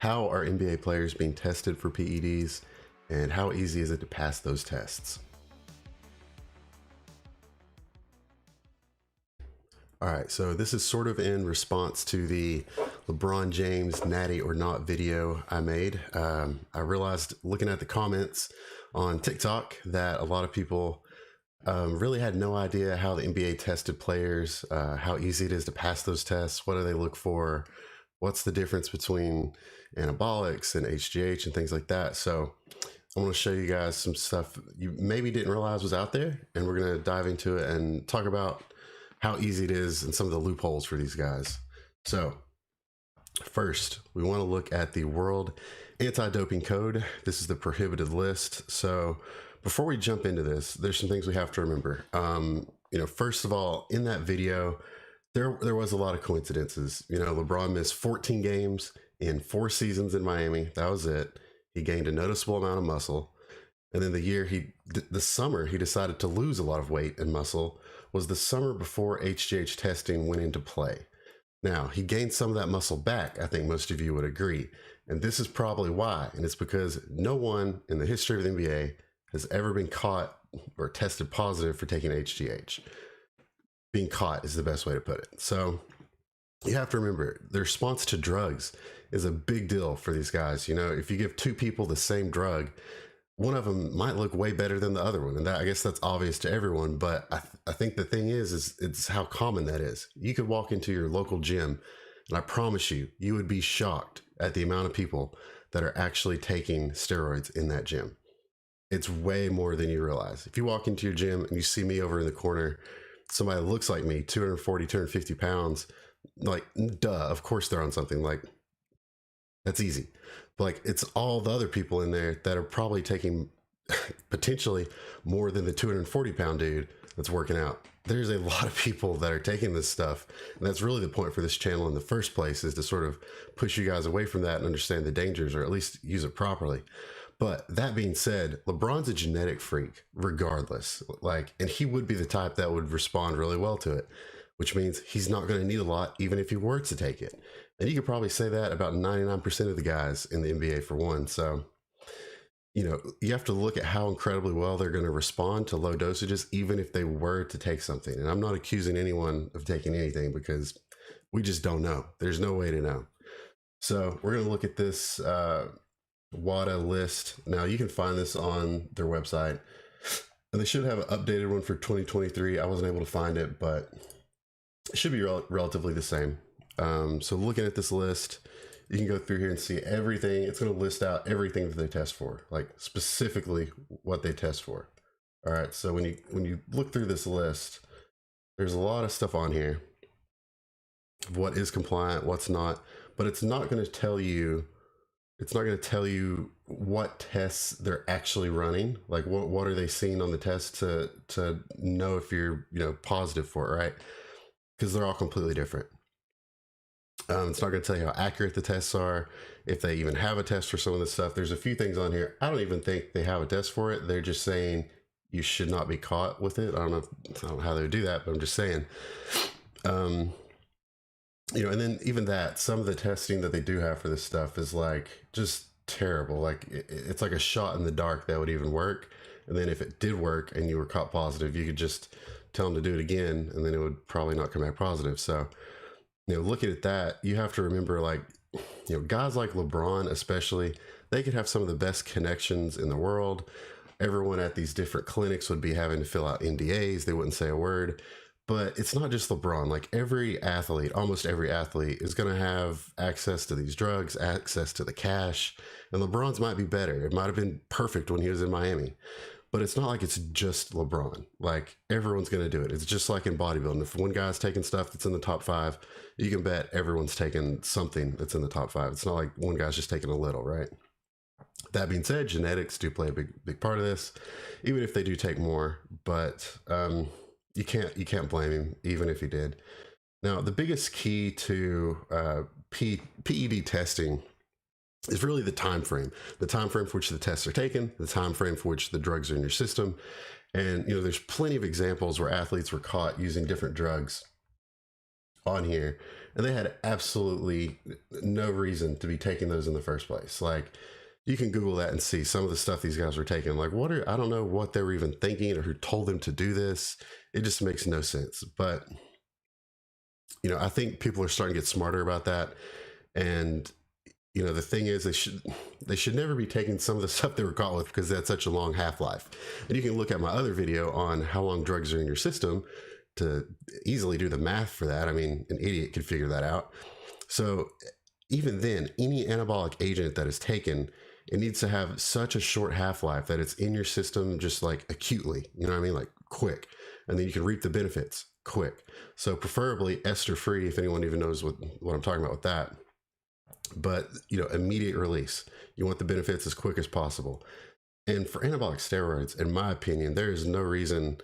How are NBA players being tested for PEDs, and how easy is it to pass those tests? All right, so this is sort of in response to the LeBron James natty or not video I made. I realized looking at the comments on TikTok that a lot of people really had no idea how the NBA tested players, how easy it is to pass those tests, what do they look for, what's the difference between anabolics and HGH and things like that. So I want to show you guys some stuff you maybe didn't realize was out there, and we're going to dive into it and talk about how easy it is and some of the loopholes for these guys. So first, we want to look at the World Anti-Doping Code. This is the prohibited list. So before we jump into this, there's some things we have to remember. First of all, in that video, there was a lot of coincidences. LeBron missed 14 games in 4 seasons in Miami. That was it. He gained a noticeable amount of muscle. And then the summer he decided to lose a lot of weight and muscle was the summer before HGH testing went into play. Now, he gained some of that muscle back, I think most of you would agree. And this is probably why. And it's because no one in the history of the NBA has ever been caught or tested positive for taking HGH. Being caught is the best way to put it. So you have to remember, the response to drugs is a big deal for these guys. If you give 2 people the same drug, one of them might look way better than the other one. And I guess that's obvious to everyone, but I think the thing is it's how common that is. You could walk into your local gym and I promise you would be shocked at the amount of people that are actually taking steroids in that gym. It's way more than you realize. If you walk into your gym and you see me over in the corner, somebody that looks like me, 240, 250 pounds, like, duh, of course they're on something. Like, that's easy. But like, it's all the other people in there that are probably taking potentially more than the 240-pound dude that's working out. There's a lot of people that are taking this stuff. And that's really the point for this channel in the first place, is to sort of push you guys away from that and understand the dangers, or at least use it properly. But that being said, LeBron's a genetic freak regardless. And he would be the type that would respond really well to it, which means he's not going to need a lot, even if he were to take it. And you could probably say that about 99% of the guys in the NBA for one. So, you have to look at how incredibly well they're going to respond to low dosages, even if they were to take something. And I'm not accusing anyone of taking anything, because we just don't know. There's no way to know. So we're going to look at this WADA list. Now you can find this on their website, and they should have an updated one for 2023. I wasn't able to find it, but it should be relatively the same. So looking at this list, you can go through here and see everything. It's going to list out everything that they test for, like specifically what they test for. All right. So when you look through this list, there's a lot of stuff on here of what is compliant, what's not, but it's not going to tell you. It's not going to tell you what tests they're actually running. Like what are they seeing on the test to know if you're positive for it, right? Because they're all completely different. It's not going to tell you how accurate the tests are, if they even have a test for some of this stuff. There's a few things on here. I don't even think they have a test for it. They're just saying you should not be caught with it. I don't know how they would do that, but I'm just saying. And then even that, some of the testing that they do have for this stuff is like just terrible. Like it's like a shot in the dark that would even work. And then if it did work and you were caught positive, you could just tell them to do it again, and then it would probably not come back positive. So, looking at that, you have to remember, guys like LeBron, especially, they could have some of the best connections in the world. Everyone at these different clinics would be having to fill out NDAs. They wouldn't say a word. But it's not just LeBron. Like every athlete, almost every athlete, is going to have access to these drugs, access to the cash. And LeBron's might be better. It might have been perfect when he was in Miami. But it's not like it's just LeBron. Like everyone's going to do it. It's just like in bodybuilding. If one guy's taking stuff that's in the top 5, you can bet everyone's taking something that's in the top 5. It's not like one guy's just taking a little, right? That being said, genetics do play a big part of this, even if they do take more. But you can't blame him, even if he did. Now, the biggest key to PED testing is really the time frame for which the tests are taken, the time frame for which the drugs are in your system. And there's plenty of examples where athletes were caught using different drugs on here, and they had absolutely no reason to be taking those in the first place. Like, you can Google that and see some of the stuff these guys were taking. Like, I don't know what they were even thinking or who told them to do this. It just makes no sense. But, you know, I think people are starting to get smarter about that. And, you know, the thing is, they should never be taking some of the stuff they were caught with, because that's such a long half-life. And you can look at my other video on how long drugs are in your system to easily do the math for that. I mean, an idiot could figure that out. So even then, any anabolic agent that is taken, it needs to have such a short half-life that it's in your system just like acutely, you know what I mean? Like quick. And then you can reap the benefits quick. So preferably ester-free, if anyone even knows what I'm talking about with that. But, you know, immediate release. You want the benefits as quick as possible. And for anabolic steroids, in my opinion, there is no reason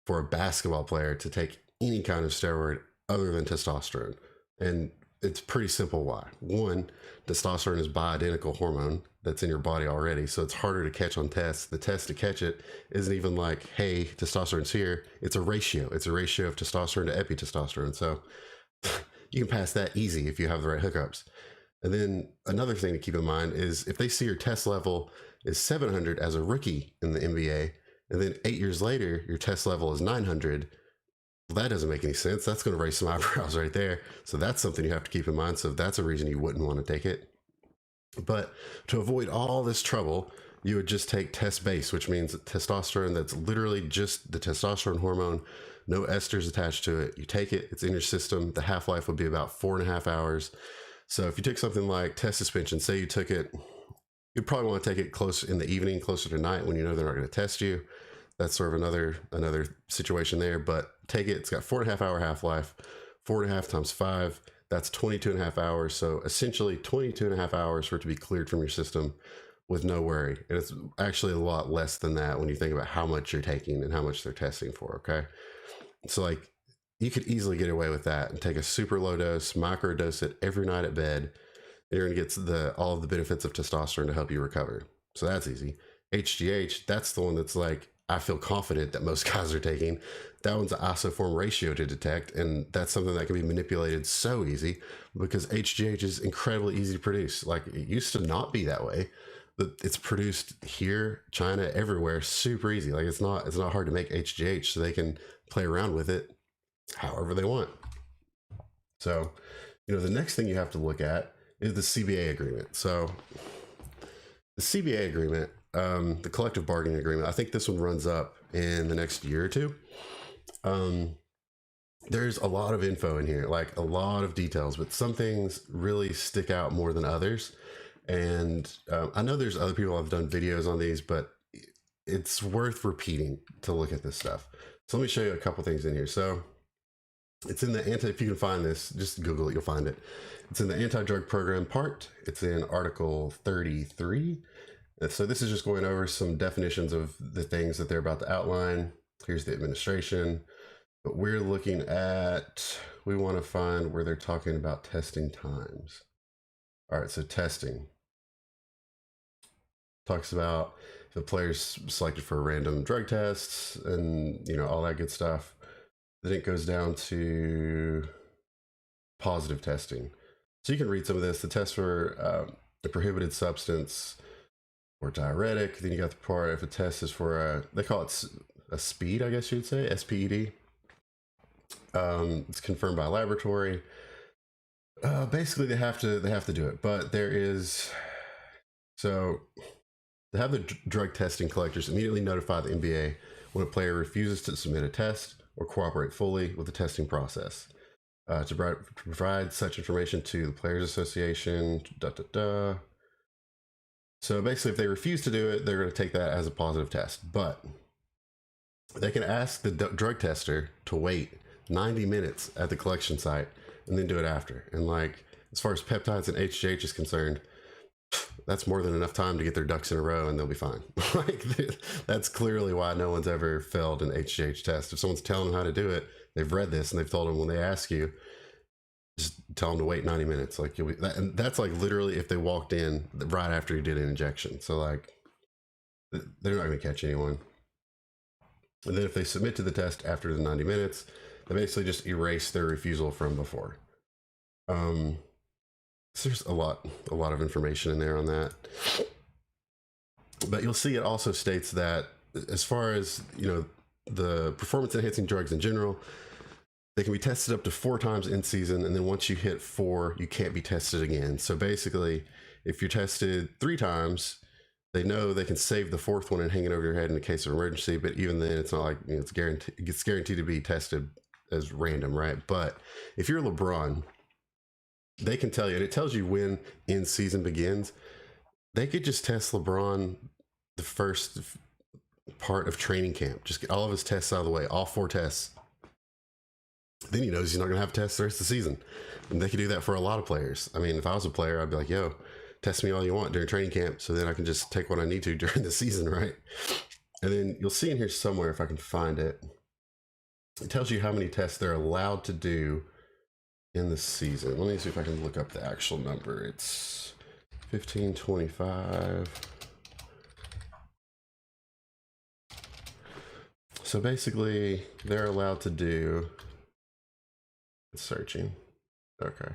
for a basketball player to take any kind of steroid other than testosterone. And it's pretty simple why. One, testosterone is bioidentical hormone that's in your body already, so it's harder to catch on tests. The test to catch it isn't even like, hey, testosterone's here. It's a ratio. It's a ratio of testosterone to epitestosterone. So you can pass that easy if you have the right hookups. And then another thing to keep in mind is if they see your test level is 700 as a rookie in the NBA, and then 8 years later, your test level is 900, well, that doesn't make any sense. That's going to raise some eyebrows right there. So that's something you have to keep in mind. So that's a reason you wouldn't want to take it. But to avoid all this trouble, you would just take test base, which means testosterone that's literally just the testosterone hormone, no esters attached to it. You take it, it's in your system. The half-life would be about 4.5 hours. So if you took something like test suspension, say you took it, you'd probably want to take it close in the evening, closer to night, when you know they're not going to test you. That's sort of another situation there. But take it, it's got 4.5 hour half-life, 4.5 times 5, that's 22.5 hours. So essentially 22.5 hours for it to be cleared from your system with no worry. And it's actually a lot less than that when you think about how much you're taking and how much they're testing for, okay? So like, you could easily get away with that and take a super low dose, microdose it every night at bed, and you're gonna get all of the benefits of testosterone to help you recover. So that's easy. HGH, that's the one that's like, I feel confident that most guys are taking. That one's an isoform ratio to detect, and that's something that can be manipulated so easy because HGH is incredibly easy to produce. Like, it used to not be that way, but it's produced here, China, everywhere, super easy. Like, it's not hard to make HGH, so they can play around with it however they want. So, you know, the next thing you have to look at is the CBA agreement. So the CBA agreement, the collective bargaining agreement, I think this one runs up in the next year or two. There's a lot of info in here, like a lot of details, but some things really stick out more than others. And I know there's other people have done videos on these, but it's worth repeating to look at this stuff. So let me show you a couple things in here. So it's in the if you can find this, just Google it, you'll find it. It's in the anti-drug program part. It's in Article 33. So this is just going over some definitions of the things that they're about to outline. Here's the administration. But we're looking at, we want to find where they're talking about testing times. All right, so testing. Talks about if the player's selected for random drug tests and, you know, all that good stuff. Then it goes down to positive testing. So you can read some of this. The test for a prohibited substance or diuretic. Then you got the part if a test is for they call it a SPED, I guess you'd say, SPED. It's confirmed by a laboratory. Basically, they have to do it. But there is, so to have the drug testing collectors immediately notify the NBA when a player refuses to submit a test or cooperate fully with the testing process. To provide such information to the Players Association, So basically, if they refuse to do it, they're going to take that as a positive test. But they can ask the drug tester to wait 90 minutes at the collection site and then do it after. And like, as far as peptides and HGH is concerned, that's more than enough time to get their ducks in a row and they'll be fine. Like, that's clearly why no one's ever failed an HGH test. If someone's telling them how to do it, they've read this and they've told them when they ask you, just tell them to wait 90 minutes. Like, you'll be, and that's like literally if they walked in right after you did an injection. So like, they're not going to catch anyone. And then if they submit to the test after the 90 minutes, they basically just erase their refusal from before. So there's a lot of information in there on that. But you'll see it also states that as far as, you know, the performance enhancing drugs in general, they can be tested up to 4 times in season, and then once you hit 4, you can't be tested again. So basically, if you're tested 3 times, they know they can save the 4th one and hang it over your head in the case of emergency. But even then, it's not like, you know, it's guaranteed to be tested as random, right? But if you're LeBron, they can tell you, and it tells you when in season begins. They could just test LeBron the first part of training camp, just get all of his tests out of the way, all 4 tests. Then he knows he's not going to have tests the rest of the season. And they could do that for a lot of players. I mean, if I was a player, I'd be like, yo, test me all you want during training camp, so then I can just take what I need to during the season, right? And then you'll see in here somewhere, if I can find it, it tells you how many tests they're allowed to do in the season. Let me see if I can look up the actual number. It's 1525. So basically, they're allowed to do, searching. Okay.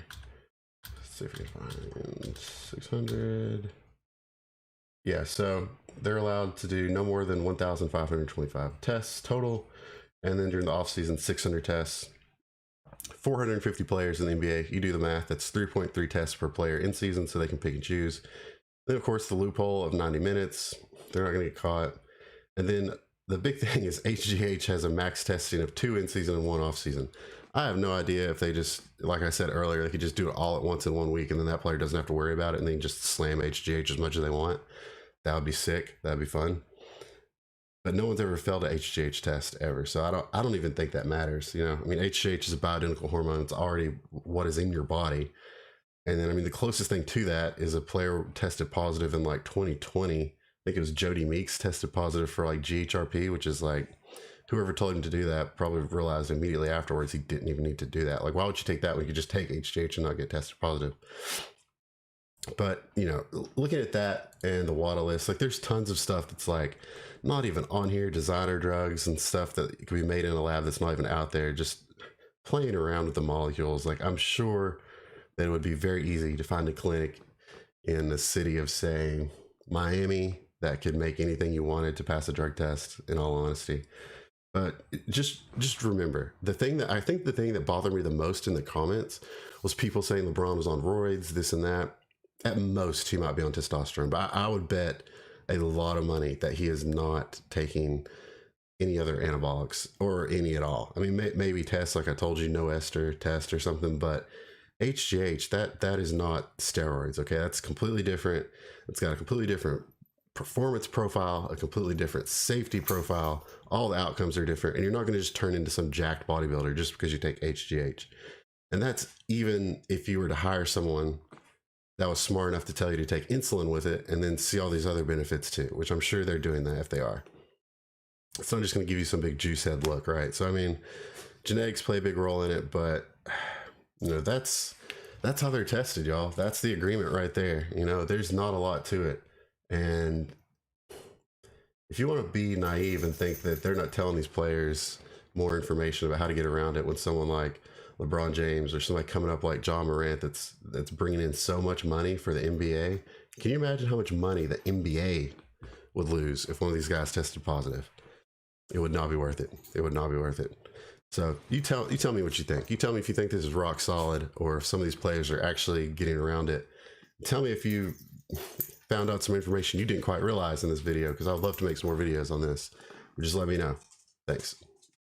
Let's see if we can find 600. Yeah, so they're allowed to do no more than 1,525 tests total. And then during the off season, 600 tests. 450 players in the NBA. You do the math, that's 3.3 tests per player in season, so they can pick and choose. Then, of course, the loophole of 90 minutes. They're not going to get caught. And then the big thing is HGH has a max testing of 2 in season and 1 off season. I have no idea if they just, like I said earlier, they could just do it all at once in 1 week, and then that player doesn't have to worry about it, and they can just slam HGH as much as they want. That would be sick. That'd be fun. But no one's ever failed a HGH test ever, so I don't even think that matters. You know, I mean, HGH is a bioidentical hormone. It's already what is in your body. And then, I mean, the closest thing to that is a player tested positive in like 2020. I think it was Jody Meeks tested positive for like GHRP, which is like, whoever told him to do that probably realized immediately afterwards he didn't even need to do that. Like, why would you take that when you could just take HGH and not get tested positive? But, you know, looking at that and the WADA list, like, there's tons of stuff that's like not even on here, designer drugs and stuff that can be made in a lab that's not even out there, just playing around with the molecules. Like, I'm sure that it would be very easy to find a clinic in the city of, say, Miami that could make anything you wanted to pass a drug test, in all honesty. But just remember, the thing that bothered me the most in the comments was people saying LeBron was on roids, this and that. At most, he might be on testosterone, but I would bet a lot of money that he is not taking any other anabolics or any at all. I mean, maybe tests, like I told you, no ester test or something, but HGH, that is not steroids, okay? That's completely different. It's got a completely different performance profile, a completely different safety profile. All the outcomes are different, and you're not going to just turn into some jacked bodybuilder just because you take HGH. And that's even if you were to hire someone that was smart enough to tell you to take insulin with it and then see all these other benefits too, which I'm sure they're doing that if they are. It's not just going to give you some big juice head look, right? So, I mean, genetics play a big role in it, but, you know, that's how they're tested, y'all. That's the agreement right there. You know, there's not a lot to it. And if you want to be naive and think that they're not telling these players more information about how to get around it, when someone like LeBron James or somebody coming up like John Morant that's bringing in so much money for the NBA, can you imagine how much money the NBA would lose if one of these guys tested positive? It would not be worth it. It would not be worth it. So you tell me what you think. You tell me if you think this is rock solid or if some of these players are actually getting around it. Tell me if you found out some information you didn't quite realize in this video, because I would love to make some more videos on this. Just let me know. Thanks.